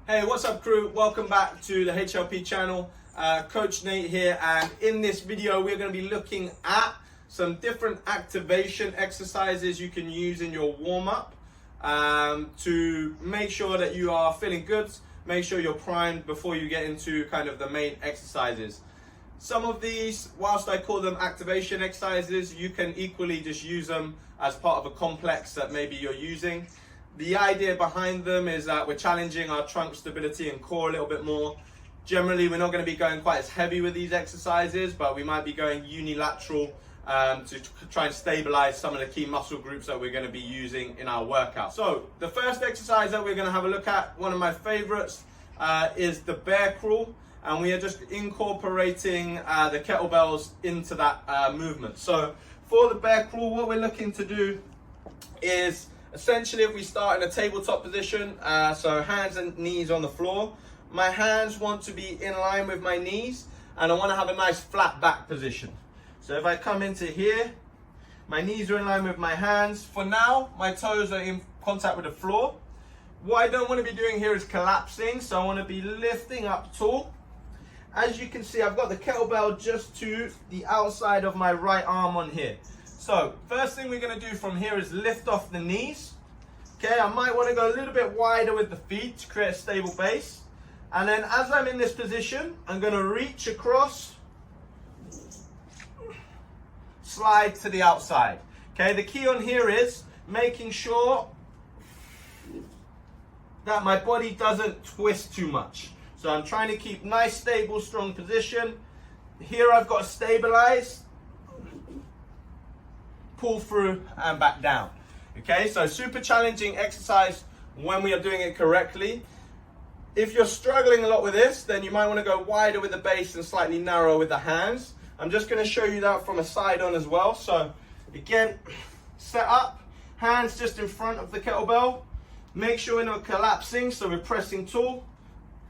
Hey, what's up crew? Welcome back to the HLP channel. Coach Nate here, and in this video we're going to be looking at some different activation exercises you can use in your warm-up to make sure that you are feeling good, make sure you're primed before you get into kind of the main exercises. Some of these, whilst I call them activation exercises, you can equally just use them as part of a complex that maybe you're using. The idea behind them is that we're challenging our trunk stability and core a little bit more. Generally, we're not going to be going quite as heavy with these exercises, but we might be going unilateral to try and stabilize some of the key muscle groups that we're going to be using in our workout. So the first exercise that we're going to have a look at, one of my favorites, is the bear crawl, and we are just incorporating the kettlebells into that movement. So for the bear crawl, what we're looking to do is essentially, if we start in a tabletop position, so hands and knees on the floor, my hands want to be in line with my knees, and I want to have a nice flat back position. So if I come into here, my knees are in line with my hands. For now, my toes are in contact with the floor. What I don't want to be doing here is collapsing, so I want to be lifting up tall. As you can see, I've got the kettlebell just to the outside of my right arm on here. So first thing we're going to do from here is lift off the knees. Okay, I might want to go a little bit wider with the feet to create a stable base. And then as I'm in this position, I'm going to reach across, slide to the outside. Okay, the key on here is making sure that my body doesn't twist too much. So I'm trying to keep nice, stable, strong position. Here I've got to stabilize, pull through and back down. Okay, so super challenging exercise when we are doing it correctly. If you're struggling a lot with this, then you might want to go wider with the base and slightly narrower with the hands. I'm just going to show you that from a side on as well. So again, set up, hands just in front of the kettlebell. Make sure we're not collapsing, so we're pressing tall.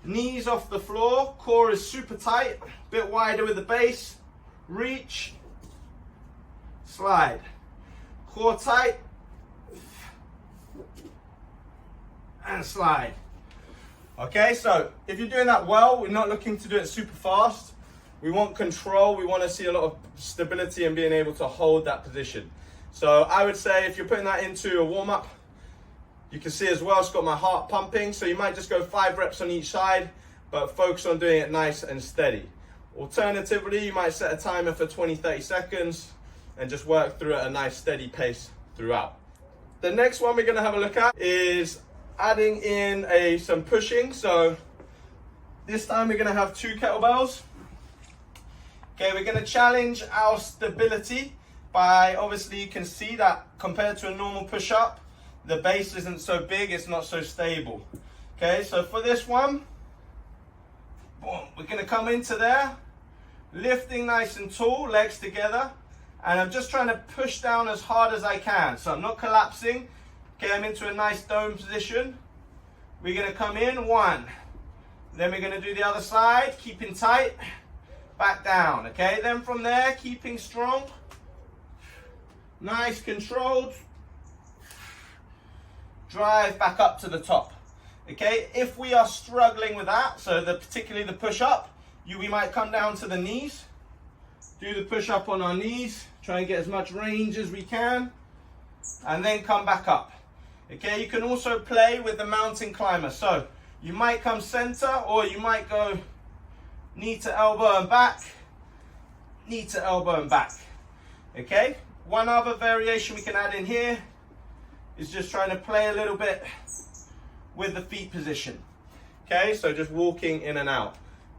Knees off the floor, core is super tight, bit wider with the base. Reach, slide. Core tight, and slide. Okay, so if you're doing that well, we're not looking to do it super fast. We want control, we want to see a lot of stability and being able to hold that position. So I would say if you're putting that into a warm-up, you can see as well it's got my heart pumping, so you might just go 5 reps on each side, but focus on doing it nice and steady. Alternatively, you might set a timer for 20-30 seconds and just work through at a nice steady pace throughout. The next one we're going to have a look at is adding in some pushing. So this time we're going to have 2 kettlebells. Okay, we're going to challenge our stability by, obviously you can see that compared to a normal push-up, the base isn't so big, it's not so stable. Okay, so for this one, boom, we're going to come into there, lifting nice and tall, legs together. And I'm just trying to push down as hard as I can. So I'm not collapsing. Okay, I'm into a nice dome position. We're going to come in, 1. Then we're going to do the other side, keeping tight, back down. Okay, then from there, keeping strong. Nice, controlled. Drive back up to the top. Okay, if we are struggling with that, so particularly the push-up, we might come down to the knees. Do the push-up on our knees. Try and get as much range as we can, and then come back up. Okay, you can also play with the mountain climber. So you might come center, or you might go knee to elbow and back, knee to elbow and back. Okay, one other variation we can add in here is just trying to play a little bit with the feet position. Okay, so just walking in and out.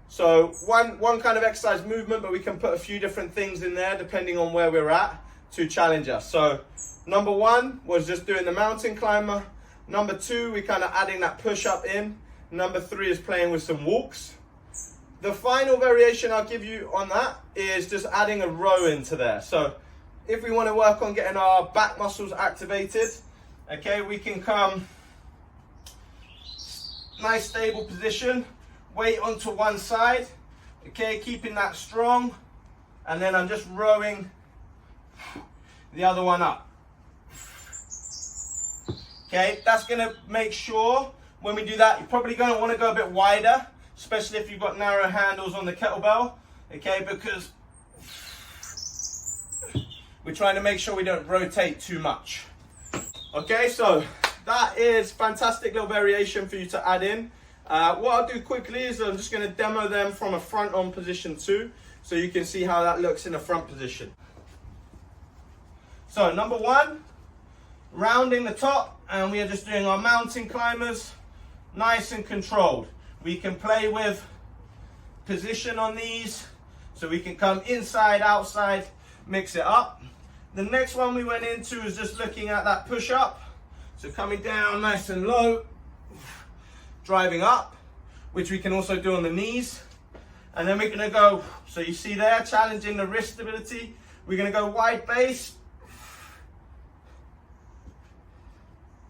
So one kind of exercise movement, but we can put a few different things in there depending on where we're at to challenge us. So number 1 was just doing the mountain climber. Number 2, we're kind of adding that push up in. Number 3 is playing with some walks. The final variation I'll give you on that is just adding a row into there. So if we want to work on getting our back muscles activated, okay, we can come nice stable position. Weight onto one side, okay, keeping that strong, and then I'm just rowing the other one up. Okay, that's going to make sure when we do that, you're probably going to want to go a bit wider, especially if you've got narrow handles on the kettlebell, okay, because we're trying to make sure we don't rotate too much. Okay, so that is fantastic little variation for you to add in. What I'll do quickly is I'm just going to demo them from a front on position too, so you can see how that looks in a front position. So number one, rounding the top, and we are just doing our mountain climbers, nice and controlled. We can play with position on these, so we can come inside, outside, mix it up. The next one we went into is just looking at that push up. So coming down nice and low, driving up, which we can also do on the knees. And then we're gonna go, so you see there, challenging the wrist stability. We're gonna go wide base,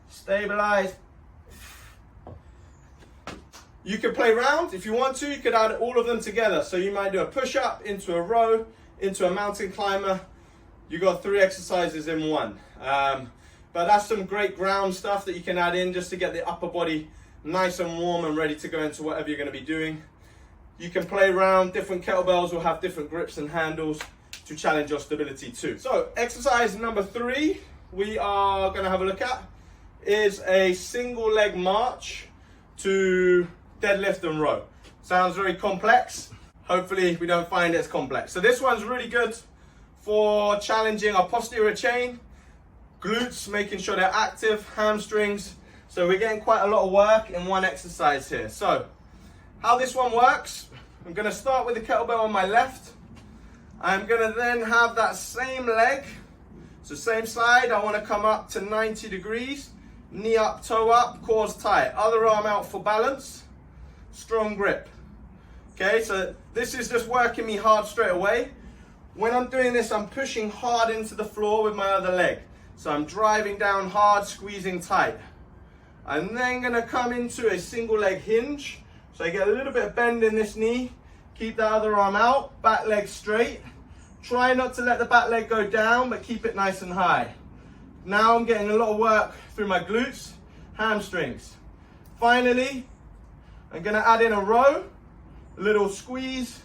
stabilize. You can play round if you want to. You could add all of them together. So you might do a push up into a row, into a mountain climber. You got 3 exercises in one. But that's some great ground stuff that you can add in just to get the upper body nice and warm and ready to go into whatever you're going to be doing. You can play around. Different kettlebells will have different grips and handles to challenge your stability too. So exercise number 3 we are going to have a look at is a single leg march to deadlift and row. Sounds very complex. Hopefully we don't find it as complex. So this one's really good for challenging our posterior chain, glutes, making sure they're active, hamstrings. So we're getting quite a lot of work in one exercise here. So how this one works, I'm going to start with the kettlebell on my left. I'm going to then have that same leg, so same side. I want to come up to 90 degrees, knee up, toe up, quads tight, other arm out for balance, strong grip. Okay, so this is just working me hard straight away. When I'm doing this, I'm pushing hard into the floor with my other leg. So I'm driving down hard, squeezing tight. I'm then going to come into a single leg hinge. So I get a little bit of bend in this knee. Keep the other arm out, back leg straight. Try not to let the back leg go down, but keep it nice and high. Now I'm getting a lot of work through my glutes, hamstrings. Finally, I'm going to add in a row, a little squeeze,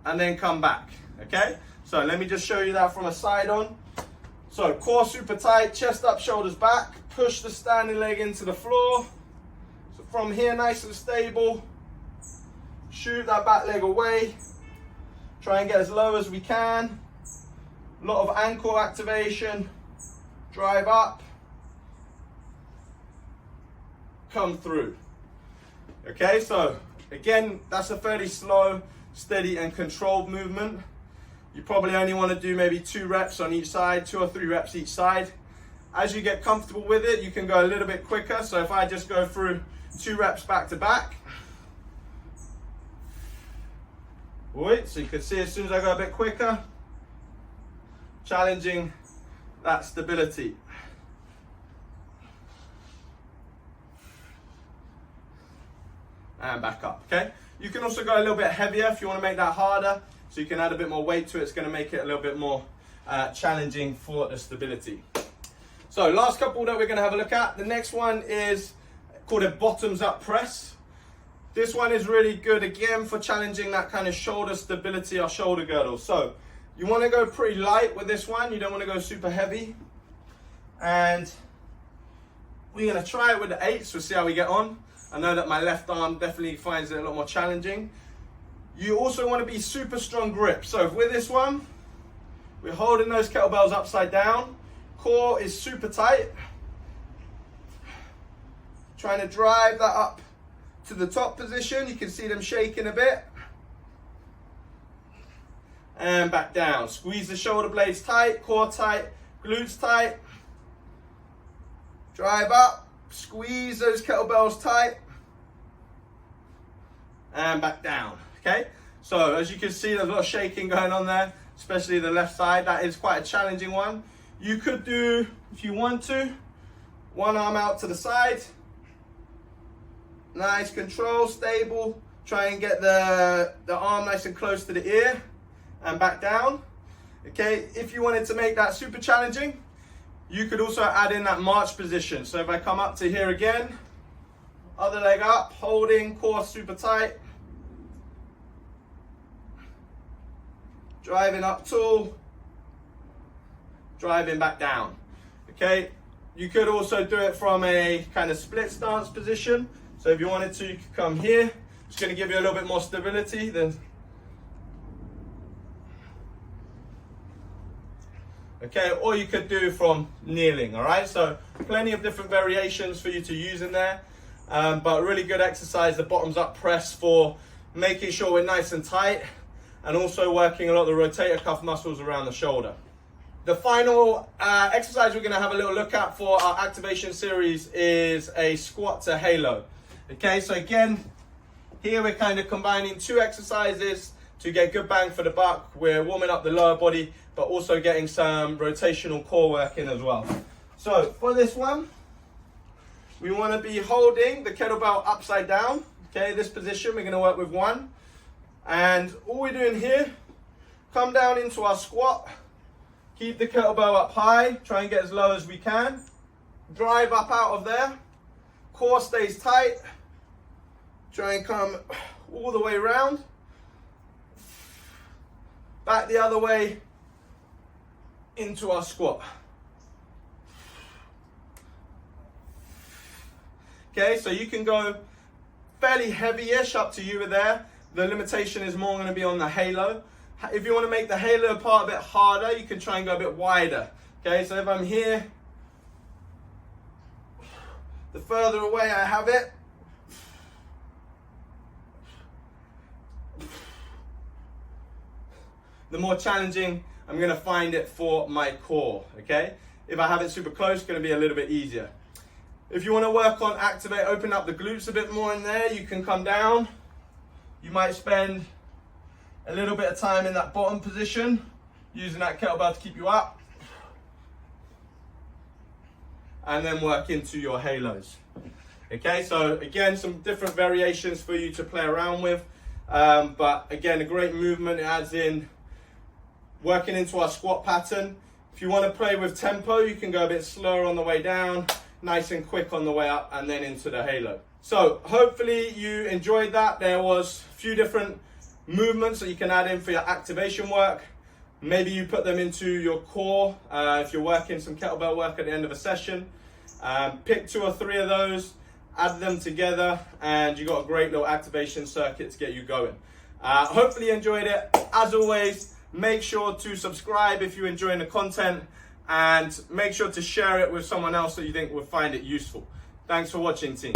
and then come back, okay? So let me just show you that from a side on. So core super tight, chest up, shoulders back, push the standing leg into the floor. So from here, nice and stable, shoot that back leg away. Try and get as low as we can. A lot of ankle activation, drive up, come through. Okay, so again, that's a fairly slow, steady and controlled movement. You probably only want to do maybe 2 reps on each side, 2 or 3 reps each side. As you get comfortable with it, you can go a little bit quicker. So if I just go through 2 reps back to back. Wait, so you can see as soon as I go a bit quicker, challenging that stability. And back up, okay? You can also go a little bit heavier if you want to make that harder. So you can add a bit more weight to it. It's going to make it a little bit more challenging for the stability. So last couple that we're going to have a look at. The next one is called a bottoms up press. This one is really good again for challenging that kind of shoulder stability or shoulder girdle. So you want to go pretty light with this one. You don't want to go super heavy. And we're going to try it with the 8s. We'll see how we get on. I know that my left arm definitely finds it a lot more challenging. You also want to be super strong grip. So with this one, we're holding those kettlebells upside down. Core is super tight. Trying to drive that up to the top position. You can see them shaking a bit. And back down. Squeeze the shoulder blades tight, core tight, glutes tight. Drive up, squeeze those kettlebells tight. And back down. Okay, so as you can see, there's a lot of shaking going on there, especially the left side. That is quite a challenging one. You could do, if you want to, one arm out to the side. Nice control, stable. Try and get the arm nice and close to the ear and back down. Okay, if you wanted to make that super challenging, you could also add in that march position. So if I come up to here again, other leg up, holding, core super tight. Driving up tall, driving back down. Okay, you could also do it from a kind of split stance position. So if you wanted to, you could come here. It's going to give you a little bit more stability than. Okay, or you could do from kneeling. All right, so plenty of different variations for you to use in there, but really good exercise, the bottoms up press, for making sure we're nice and tight, and also working a lot of the rotator cuff muscles around the shoulder. The final exercise we're going to have a little look at for our activation series is a squat to halo. Okay, so again, here we're kind of combining two exercises to get good bang for the buck. We're warming up the lower body, but also getting some rotational core work in as well. So for this one, we want to be holding the kettlebell upside down. Okay, this position, we're going to work with one. And all we're doing here, come down into our squat, keep the kettlebell up high, try and get as low as we can. Drive up out of there, core stays tight. Try and come all the way around. Back the other way into our squat. Okay, so you can go fairly heavy-ish, up to you there. The limitation is more going to be on the halo. If you want to make the halo part a bit harder, you can try and go a bit wider. Okay, so if I'm here, the further away I have it, the more challenging I'm going to find it for my core. Okay, if I have it super close, it's going to be a little bit easier. If you want to work on open up the glutes a bit more in there, you can come down. You might spend a little bit of time in that bottom position, using that kettlebell to keep you up, and then work into your halos. Okay, so again, some different variations for you to play around with, but again, a great movement. It adds in working into our squat pattern. If you want to play with tempo, you can go a bit slower on the way down, nice and quick on the way up, and then into the halo. So hopefully you enjoyed that. There was a few different movements that you can add in for your activation work. Maybe you put them into your core if you're working some kettlebell work at the end of a session. Pick 2 or 3 of those, add them together, and you got a great little activation circuit to get you going. Hopefully you enjoyed it. As always, make sure to subscribe if you're enjoying the content, and make sure to share it with someone else that you think will find it useful. Thanks for watching, team.